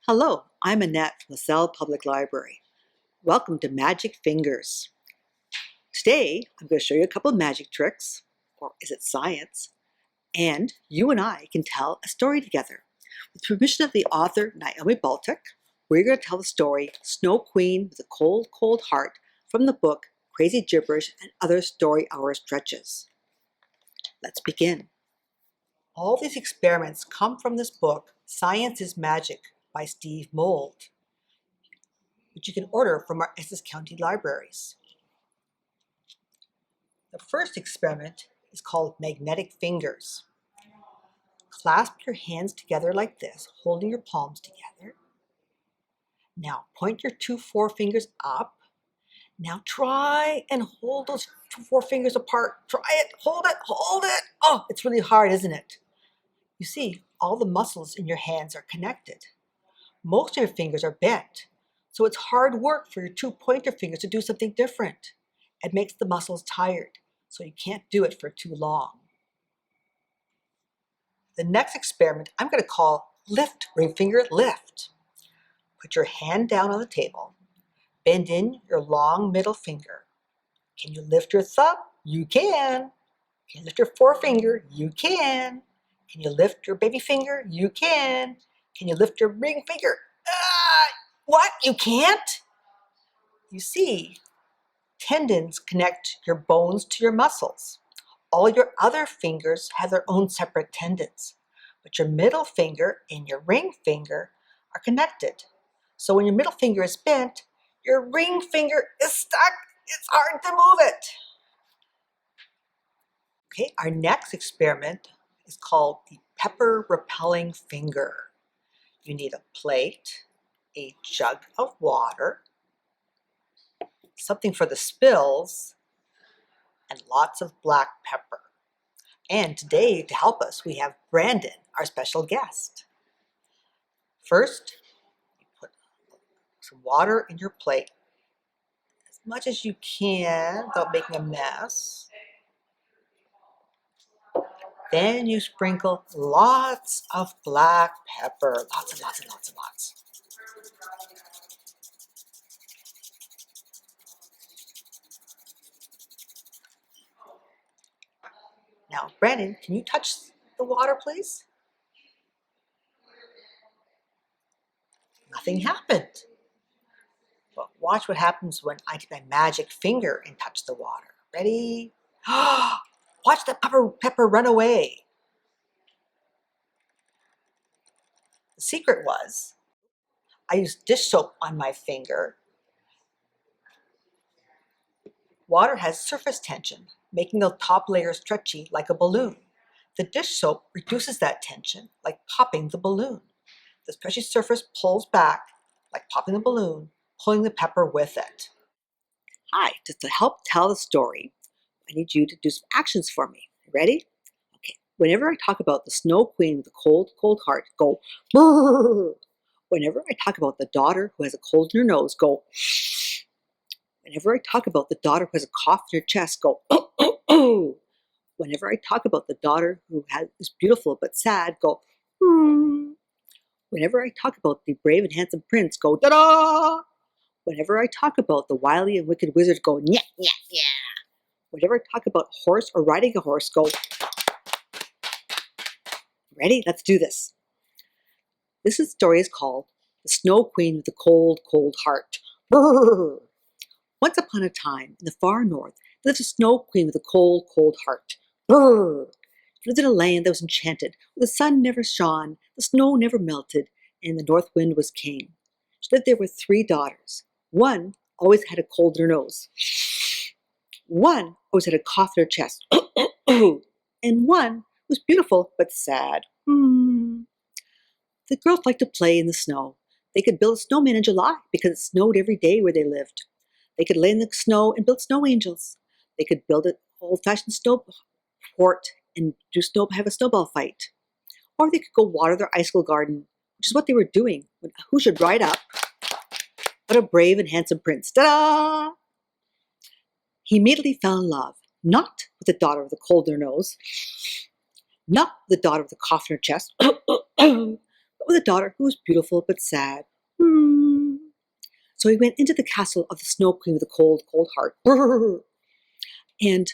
Hello, I'm Annette from LaSalle Public Library. Welcome to Magic Fingers. Today, I'm going to show you a couple of magic tricks, or is it science? And you and I can tell a story together. With permission of the author, Naomi Baltuck, we're going to tell the story Snow Queen with a Cold, Cold Heart from the book Crazy Gibberish and Other Story Hour Stretches. Let's begin. All these experiments come from this book, Science is Magic, by Steve Mould, which you can order from our Essex County libraries. The first experiment is called magnetic fingers. Clasp your hands together like this, holding your palms together. Now point your 2 forefingers up. Now try and hold those 2 forefingers apart. Try it, hold it, hold it. Oh, it's really hard, isn't it? You see, all the muscles in your hands are connected. Most of your fingers are bent, so it's hard work for your 2 pointer fingers to do something different. It makes the muscles tired, so you can't do it for too long. The next experiment I'm going to call lift ring finger lift. Put your hand down on the table. Bend in your long middle finger. Can you lift your thumb? You can. Can you lift your forefinger? You can. Can you lift your baby finger? You can. Can you lift your ring finger? What? You can't? You see, tendons connect your bones to your muscles. All your other fingers have their own separate tendons, but your middle finger and your ring finger are connected. So when your middle finger is bent, your ring finger is stuck. It's hard to move it. Okay, our next experiment is called the pepper repelling finger. You need a plate, a jug of water, something for the spills, and lots of black pepper. And today, to help us, we have Brandon, our special guest. First, you put some water in your plate, as much as you can without making a mess. Then you sprinkle lots of black pepper, lots and lots and lots and lots. Now, Brandon, can you touch the water, please? Nothing happened. But watch what happens when I take my magic finger and touch the water. Ready? Watch the pepper run away. The secret was, I used dish soap on my finger. Water has surface tension, making the top layer stretchy like a balloon. The dish soap reduces that tension, like popping the balloon. The stretchy surface pulls back, like popping the balloon, pulling the pepper with it. Hi, just to help tell the story, I need you to do some actions for me. Ready? Okay. Whenever I talk about the Snow Queen with a cold, cold heart, go brrr. Whenever I talk about the daughter who has a cold in her nose, go shh. Whenever I talk about the daughter who has a cough in her chest, go oh, oh, oh. Whenever I talk about the daughter who is beautiful but sad, go hmm. Whenever I talk about the brave and handsome prince, go da-da! Whenever I talk about the wily and wicked wizard, go nya, nya, nya. Whenever I talk about a horse or riding a horse, go. Ready? Let's do this. This story is called The Snow Queen with the Cold, Cold Heart. Brrr. Once upon a time, in the far north, there lived a Snow Queen with a cold, cold heart. Brrr. She lived in a land that was enchanted, where the sun never shone, the snow never melted, and the north wind was king. She lived there with 3 daughters. One always had a cold in her nose. One always had a cough in her chest. And one was beautiful but sad. The girls liked to play in the snow. They could build a snowman in July because it snowed every day where they lived. They could lay in the snow and build snow angels. They could build an old-fashioned snow fort and have a snowball fight. Or they could go water their icicle garden, which is what they were doing when who should ride up but a brave and handsome prince. Ta-da! He immediately fell in love, not with the daughter with the cold in her nose, not with the daughter with the cough in her chest, but with a daughter who was beautiful but sad. Hmm. So he went into the castle of the Snow Queen with a cold, cold heart and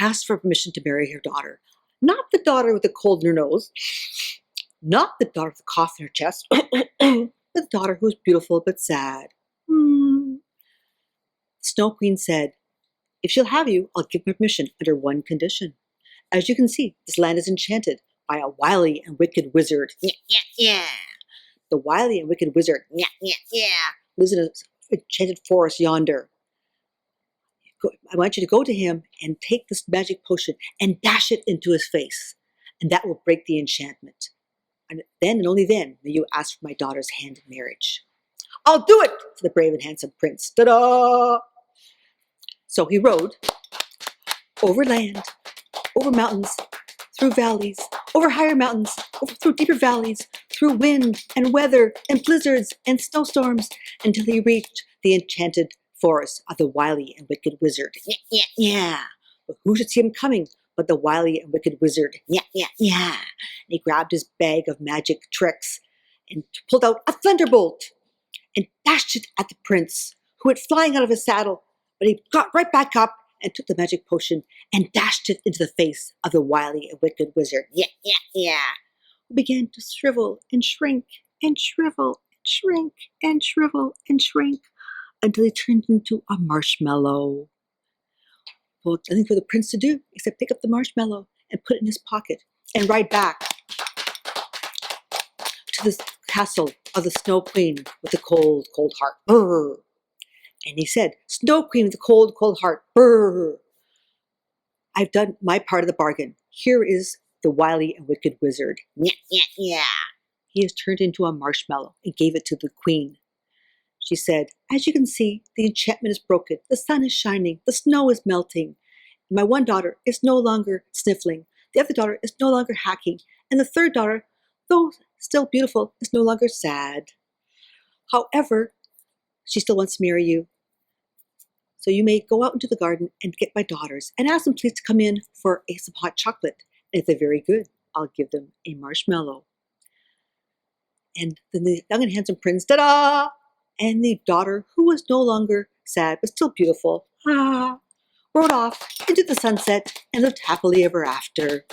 asked for permission to marry her daughter. Not the daughter with the cold in her nose, not the daughter with the cough in her chest, but the daughter who was beautiful but sad. The Snow Queen said, "If she'll have you, I'll give her permission under one condition. As you can see, this land is enchanted by a wily and wicked wizard." Yeah. The wily and wicked wizard lives in an enchanted forest yonder. I want you to go to him and take this magic potion and dash it into his face, and that will break the enchantment. And then and only then may you ask for my daughter's hand in marriage. "I'll do it," said the brave and handsome prince. Ta-da! So he rode over land, over mountains, through valleys, over higher mountains, through deeper valleys, through wind and weather and blizzards and snowstorms, until he reached the enchanted forest of the wily and wicked wizard. Yeah. But who should see him coming but the wily and wicked wizard? Yeah. And he grabbed his bag of magic tricks and pulled out a thunderbolt and dashed it at the prince, who went flying out of his saddle. But he got right back up and took the magic potion and dashed it into the face of the wily and wicked wizard. Yeah. Who began to shrivel and shrink and shrivel and shrink and shrivel and shrink until he turned into a marshmallow. Well, nothing for the prince to do except pick up the marshmallow and put it in his pocket and ride back to the castle of the Snow Queen with the cold, cold heart. Brr. And he said, "Snow Queen with the cold, cold heart. Brr. I've done my part of the bargain. Here is the wily and wicked wizard. Yeah. He has turned into a marshmallow," and gave it to the queen. She said, "As you can see, the enchantment is broken. The sun is shining. The snow is melting. My one daughter is no longer sniffling. The other daughter is no longer hacking. And the third daughter, though still beautiful, is no longer sad. However, she still wants to marry you. So you may go out into the garden and get my daughters and ask them please to come in for some hot chocolate. And if they're very good, I'll give them a marshmallow." And then the young and handsome prince, ta-da! And the daughter, who was no longer sad but still beautiful, rode off into the sunset and lived happily ever after.